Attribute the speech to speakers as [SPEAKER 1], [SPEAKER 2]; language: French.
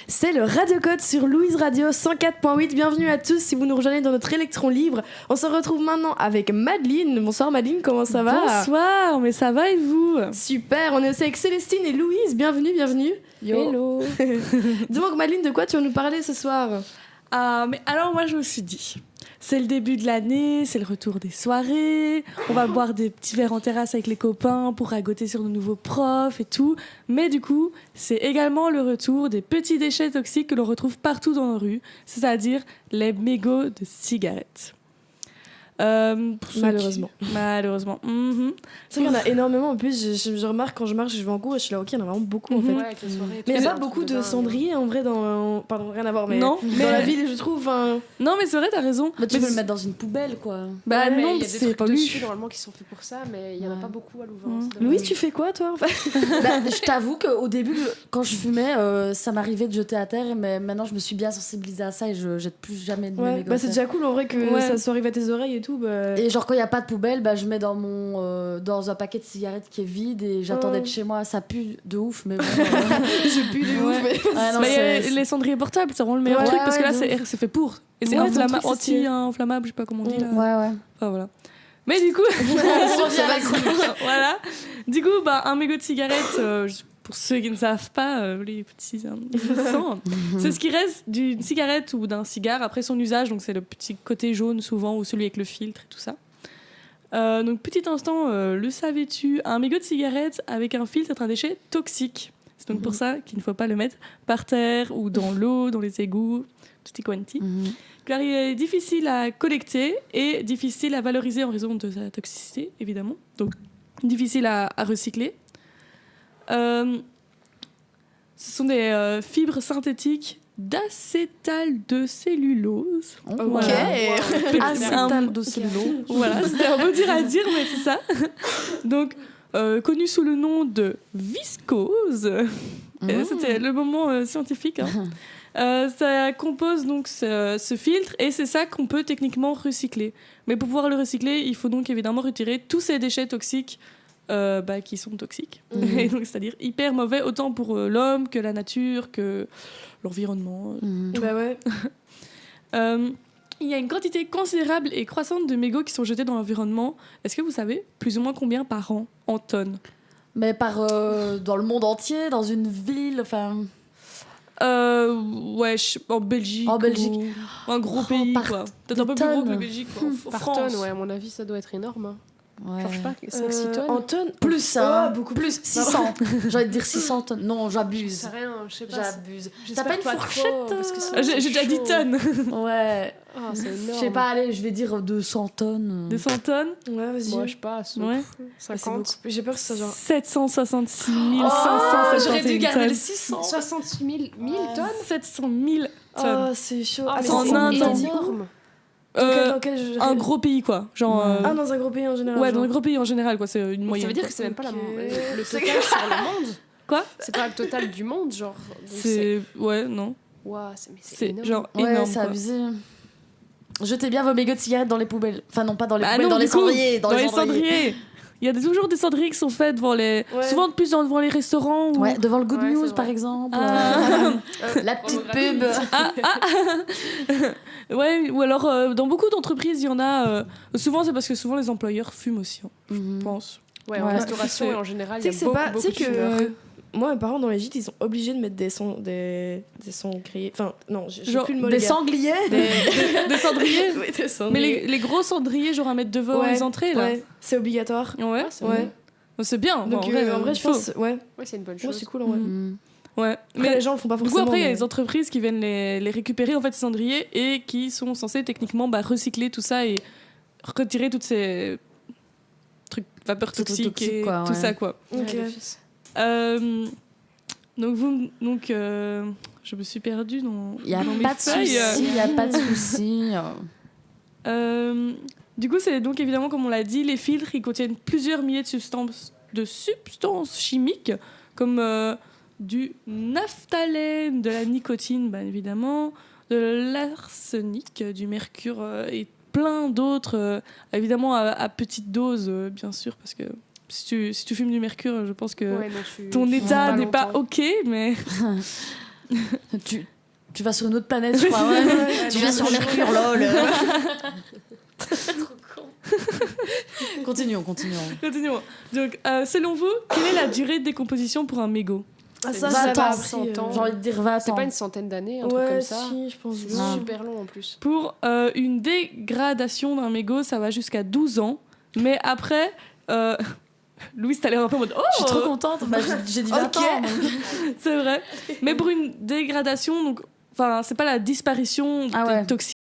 [SPEAKER 1] C'est le Radio Code sur Louise Radio 104.8. Bienvenue à tous si vous nous rejoignez dans notre électron libre. On se retrouve maintenant avec Madeleine. Bonsoir Madeleine, comment ça va?
[SPEAKER 2] Bonsoir, mais ça va et vous?
[SPEAKER 1] Super, on est aussi avec Célestine et Louise. Bienvenue.
[SPEAKER 2] Yo. Hello.
[SPEAKER 1] Dis-moi Madeleine, de quoi tu vas nous parler ce soir?
[SPEAKER 2] Mais alors moi je me suis dit, c'est le début de l'année, c'est le retour des soirées, on va boire des petits verres en terrasse avec les copains pour ragoter sur nos nouveaux profs et tout, mais du coup c'est également le retour des petits déchets toxiques que l'on retrouve partout dans nos rues, c'est-à-dire les mégots de cigarettes.
[SPEAKER 1] Malheureusement.
[SPEAKER 2] Mm-hmm.
[SPEAKER 1] C'est vrai qu'il y en a énormément. En plus, je remarque quand je marche, je vais en cours et je suis là, ok, il y en a vraiment beaucoup en fait.
[SPEAKER 3] Ouais, avec les soirées,
[SPEAKER 1] mais il n'y a pas beaucoup de cendriers en vrai pardon, rien à voir, mais
[SPEAKER 2] non,
[SPEAKER 1] dans la ville, je trouve.
[SPEAKER 2] Non, mais c'est vrai, t'as raison.
[SPEAKER 4] Bah, tu peux le mettre dans une poubelle, quoi.
[SPEAKER 2] Bah
[SPEAKER 3] ouais,
[SPEAKER 2] non,
[SPEAKER 3] il y a des
[SPEAKER 2] c'est
[SPEAKER 3] trucs
[SPEAKER 2] pas
[SPEAKER 3] dessus
[SPEAKER 2] lui.
[SPEAKER 3] normalement qui sont faits pour ça, mais il y en a pas beaucoup à Louvain.
[SPEAKER 1] Louise, tu fais quoi toi en fait?
[SPEAKER 4] Je t'avoue qu'au début, quand je fumais, ça m'arrivait de jeter à terre, mais maintenant je me suis bien sensibilisée à ça et je jette plus jamais de mes mégots.
[SPEAKER 1] Bah c'est déjà cool en vrai que ça soit arrivé à tes oreilles et tout.
[SPEAKER 4] Et genre quand il n'y a pas de poubelle, bah, je mets dans un paquet de cigarettes qui est vide et j'attends d'être chez moi. Ça pue de ouf, mais bon.
[SPEAKER 1] Je pue de ouf, mais.
[SPEAKER 4] Ah, non,
[SPEAKER 2] les cendriers portables, c'est vraiment le meilleur truc parce que là c'est fait pour. Et c'est anti-inflammable, je sais pas comment on dit là.
[SPEAKER 4] Ouais.
[SPEAKER 2] Enfin voilà. Mais du coup, voilà. Du coup, un mégot de cigarette, pour ceux qui ne savent pas, les petits innocents, c'est ce qui reste d'une cigarette ou d'un cigare après son usage. Donc c'est le petit côté jaune souvent ou celui avec le filtre et tout ça. Donc petit instant, le savais-tu, un mégot de cigarette avec un filtre est un déchet toxique. C'est donc pour ça qu'il ne faut pas le mettre par terre ou dans l'eau, dans les égouts, tutti quanti. Car il est difficile à collecter et difficile à valoriser en raison de sa toxicité, évidemment. Donc difficile à recycler. Ce sont des fibres synthétiques d'acétaldecellulose.
[SPEAKER 1] Ok.
[SPEAKER 4] Acétaldecellulose.
[SPEAKER 2] Voilà, c'était un peu dur à dire, mais c'est ça. Donc, connu sous le nom de viscose. C'était le moment scientifique. Ça compose donc ce filtre et c'est ça qu'on peut techniquement recycler. Mais pour pouvoir le recycler, il faut donc évidemment retirer tous ces déchets toxiques qui sont toxiques. Et donc, c'est-à-dire hyper mauvais autant pour l'homme que la nature, que l'environnement.
[SPEAKER 1] Bah ouais.
[SPEAKER 2] Il y a une quantité considérable et croissante de mégots qui sont jetés dans l'environnement. Est-ce que vous savez plus ou moins combien par an, en tonnes?
[SPEAKER 4] Mais dans le monde entier, dans une ville, enfin...
[SPEAKER 2] en Belgique.
[SPEAKER 4] En Belgique.
[SPEAKER 2] Ou un gros pays, quoi. Peut-être un peu plus gros que la Belgique, quoi.
[SPEAKER 3] Par
[SPEAKER 2] France.
[SPEAKER 3] tonne, ouais, à mon avis, ça doit être énorme. Hein.
[SPEAKER 4] Ouais.
[SPEAKER 3] Genre, je sais pas, 5-6 tonnes.
[SPEAKER 1] En tonnes?
[SPEAKER 4] Plus ça,
[SPEAKER 1] beaucoup
[SPEAKER 4] plus 600. J'ai envie de dire 600 tonnes. Non, j'abuse.
[SPEAKER 3] C'est rien, je sais pas.
[SPEAKER 4] J'abuse.
[SPEAKER 3] J'espère
[SPEAKER 4] T'as pas une
[SPEAKER 3] trop,
[SPEAKER 4] fourchette
[SPEAKER 3] parce que sinon,
[SPEAKER 2] J'ai déjà dit tonnes.
[SPEAKER 4] Ouais.
[SPEAKER 3] Ah, c'est énorme.
[SPEAKER 4] Je sais pas, allez, je vais dire 200 tonnes.
[SPEAKER 2] 200 tonnes.
[SPEAKER 1] Ouais, vas-y.
[SPEAKER 3] Moi, je passe.
[SPEAKER 2] Ouais.
[SPEAKER 3] 50.
[SPEAKER 1] J'ai peur que ça soit genre.
[SPEAKER 2] 766
[SPEAKER 4] 571
[SPEAKER 2] 571
[SPEAKER 4] j'aurais dû garder le
[SPEAKER 2] tonnes.
[SPEAKER 4] 600.
[SPEAKER 3] 68 000 tonnes.
[SPEAKER 2] 700 000
[SPEAKER 1] Oh,
[SPEAKER 2] tonnes.
[SPEAKER 1] c'est chaud.
[SPEAKER 3] Ah, mais
[SPEAKER 2] en
[SPEAKER 3] c'est
[SPEAKER 2] un temps.
[SPEAKER 3] énorme.
[SPEAKER 2] Un gros pays, quoi. Genre,
[SPEAKER 1] dans un gros pays en général.
[SPEAKER 2] ouais, dans un gros pays en général, quoi. C'est une moyenne.
[SPEAKER 3] Ça veut dire
[SPEAKER 2] quoi.
[SPEAKER 3] que c'est même pas
[SPEAKER 1] Ok.
[SPEAKER 3] le total sur le monde.
[SPEAKER 2] Quoi?
[SPEAKER 3] C'est pas le total du monde, genre. Donc
[SPEAKER 2] C'est... Ouais, non.
[SPEAKER 3] Ouah, c'est
[SPEAKER 2] C'est
[SPEAKER 3] énorme.
[SPEAKER 2] genre
[SPEAKER 4] Ouais,
[SPEAKER 2] énorme,
[SPEAKER 4] c'est
[SPEAKER 2] quoi.
[SPEAKER 4] abusé. Jetez bien vos mégots de cigarettes dans les poubelles. Enfin, non, pas dans les poubelles,
[SPEAKER 2] non,
[SPEAKER 4] dans
[SPEAKER 2] du
[SPEAKER 4] les
[SPEAKER 2] coup,
[SPEAKER 4] cendriers.
[SPEAKER 2] Dans les cendriers. Il y a toujours des cendriers qui sont faits devant les...
[SPEAKER 1] Ouais.
[SPEAKER 2] Souvent plus devant les restaurants. Ou...
[SPEAKER 4] Ouais, devant le Good
[SPEAKER 3] Ouais,
[SPEAKER 4] News,
[SPEAKER 3] c'est
[SPEAKER 4] par
[SPEAKER 3] vrai.
[SPEAKER 4] exemple.
[SPEAKER 2] Ah.
[SPEAKER 4] La petite pub.
[SPEAKER 2] Ouais, ou alors dans beaucoup d'entreprises, il y en a... souvent, c'est parce que souvent les employeurs fument aussi, je pense.
[SPEAKER 3] Ouais, en
[SPEAKER 4] Ouais.
[SPEAKER 3] restauration et en général,
[SPEAKER 1] Tu
[SPEAKER 3] il
[SPEAKER 1] sais
[SPEAKER 3] y
[SPEAKER 1] que
[SPEAKER 3] a
[SPEAKER 1] c'est
[SPEAKER 3] beaucoup,
[SPEAKER 1] pas.
[SPEAKER 3] beaucoup
[SPEAKER 1] Tu sais
[SPEAKER 3] de fumeurs.
[SPEAKER 1] que. Moi, mes parents dans les gîtes, ils sont obligés de mettre des sons grillés. Enfin, non, j'ai
[SPEAKER 2] Genre
[SPEAKER 1] plus le mot.
[SPEAKER 4] Des
[SPEAKER 1] les gars.
[SPEAKER 4] sangliers.
[SPEAKER 2] Des cendriers.
[SPEAKER 1] Oui, des
[SPEAKER 2] Mais
[SPEAKER 1] sangliers.
[SPEAKER 2] les gros cendriers, genre à mettre devant les entrées, là.
[SPEAKER 1] Ouais, c'est obligatoire.
[SPEAKER 2] Ouais,
[SPEAKER 3] c'est
[SPEAKER 1] Ouais.
[SPEAKER 2] C'est bien.
[SPEAKER 1] Donc, en vrai, je
[SPEAKER 2] faut.
[SPEAKER 1] pense. Ouais,
[SPEAKER 3] Ouais, c'est une bonne
[SPEAKER 1] ouais,
[SPEAKER 3] chose.
[SPEAKER 1] c'est cool en vrai.
[SPEAKER 2] Ouais.
[SPEAKER 1] Après,
[SPEAKER 2] Mais
[SPEAKER 1] les gens le font pas
[SPEAKER 2] du
[SPEAKER 1] forcément.
[SPEAKER 2] coup, après, il y a
[SPEAKER 1] mais-
[SPEAKER 2] les entreprises qui viennent les récupérer, en fait, ces cendriers, et qui sont censées techniquement recycler tout ça et retirer toutes ces trucs, vapeurs
[SPEAKER 4] Tout
[SPEAKER 2] toxiques
[SPEAKER 4] toxique,
[SPEAKER 2] et
[SPEAKER 4] quoi,
[SPEAKER 2] tout
[SPEAKER 4] ouais.
[SPEAKER 2] ça, quoi.
[SPEAKER 1] Ok.
[SPEAKER 3] Ouais, d'office.
[SPEAKER 2] Donc, je me suis perdue dans
[SPEAKER 4] Il n'y a
[SPEAKER 2] dans mes
[SPEAKER 4] pas de
[SPEAKER 2] feuilles.
[SPEAKER 4] souci, il n'y a pas de souci.
[SPEAKER 2] Du coup, c'est donc évidemment, comme on l'a dit, les filtres qui contiennent plusieurs milliers de substances chimiques, comme du naphthalène, de la nicotine, évidemment, de l'arsenic, du mercure et plein d'autres, évidemment à petite dose, bien sûr, parce que si tu fumes du mercure, je pense que
[SPEAKER 3] Ouais, non,
[SPEAKER 2] ton
[SPEAKER 3] tu
[SPEAKER 2] état
[SPEAKER 3] fumes
[SPEAKER 2] n'est pas
[SPEAKER 3] longtemps.
[SPEAKER 2] OK, mais...
[SPEAKER 4] Tu vas sur une autre planète, je crois. Tu vas sur Mercure, lol. Continuons.
[SPEAKER 2] Continuons. Donc, selon vous, quelle est la durée de décomposition pour un mégot?
[SPEAKER 1] Ah,
[SPEAKER 3] Ça
[SPEAKER 1] j'ai
[SPEAKER 3] va
[SPEAKER 1] pas
[SPEAKER 3] pas
[SPEAKER 1] appris,
[SPEAKER 3] 100 ans.
[SPEAKER 4] J'ai envie de dire 20
[SPEAKER 3] C'est
[SPEAKER 4] ans.
[SPEAKER 3] pas une centaine d'années, un truc
[SPEAKER 1] Ouais,
[SPEAKER 3] comme ça.
[SPEAKER 1] si, je pense
[SPEAKER 3] C'est
[SPEAKER 1] bien.
[SPEAKER 3] super long en plus.
[SPEAKER 2] Pour une dégradation d'un mégot, ça va jusqu'à 12 ans. Mais après, Louise, t'as l'air un peu en mode « Oh !»
[SPEAKER 4] Je suis trop contente. Bah, j'ai dit 20
[SPEAKER 1] Ok.
[SPEAKER 4] ans. donc.
[SPEAKER 2] C'est vrai. Mais pour une dégradation, donc, enfin, c'est pas la disparition
[SPEAKER 4] Ah ouais.
[SPEAKER 2] des toxines